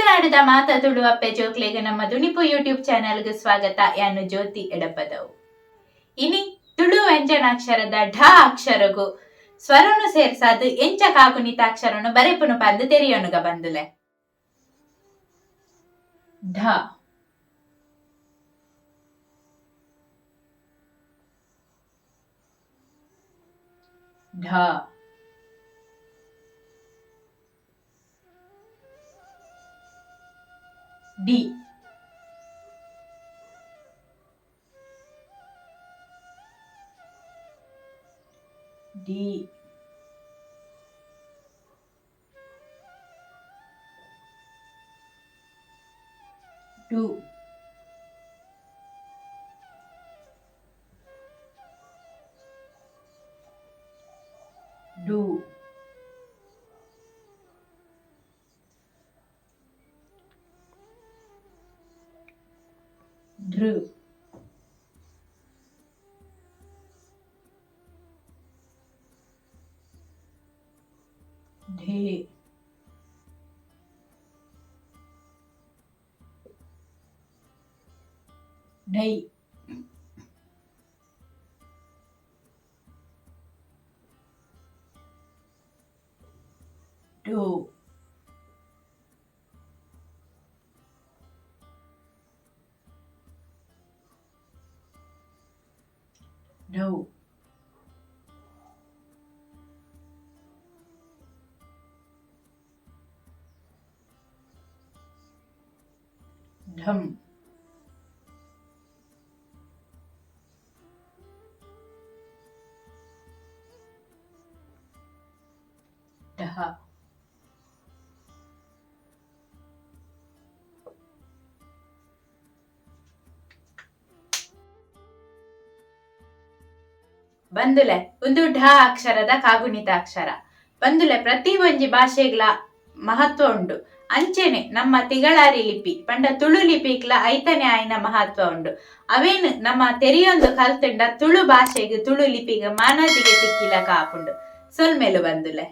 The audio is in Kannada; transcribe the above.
ತುಳುನಾಡದ ಮಾತಾ ತುಳು ಅಪ್ಪೆ ಜೋಕ್ಲೆಗೆ ನಮ್ಮ ದುಣಿಪು ಯೂಟ್ಯೂಬ್ ಚಾನೆಲ್ಗೆ ಸ್ವಾಗತ. ಯಾನು ಜ್ಯೋತಿ ಎಡಪದವು. ಇನಿ ತುಳು ವ್ಯಂಜನಾಕ್ಷರದ ಢ ಅಕ್ಷರಗು ಸ್ವರನು ಸೇರ್ಸಾದು ಎಂಚ ಕಾಗುಣಿತ ಅಕ್ಷರನು ಬರೆಪುನು ಪಂದು ತೆರಿಯೋನುಗ ಬಂದುಲೆ. ಢ ಢ D D do do ಢೃ ಢೇ ಢೈ ಢೋ dhow ಢಂ ಢಹ ಬಂದುಲೆ ಒಂದು ಢ ಅಕ್ಷರದ ಕಾಗುಣಿತ ಅಕ್ಷರ ಬಂದುಲೆ. ಪ್ರತಿ ಒಂಜಿ ಭಾಷೆಗ್ಲ ಮಹತ್ವ ಉಂಡು. ಅಂಚೆನೆ ನಮ್ಮ ತಿಗಳಾರಿ ಲಿಪಿ ಪಂಡ ತುಳು ಲಿಪಿಗ್ಲ ಐತನೆ ಆಯ್ನ ಮಹತ್ವ ಉಂಡು. ಅವೇನು ನಮ್ಮ ತೆರಿಯೊಂದು ಕಲ್ತುಂಡ ತುಳು ಭಾಷೆಗೆ ತುಳು ಲಿಪಿಗೆ ಮಾನದಿಗೆ ತಿಕ್ಕಿಲ ಕಾಪುಂಡು. ಸೊಲ್ಮೆಲು ಬಂದುಲೆ.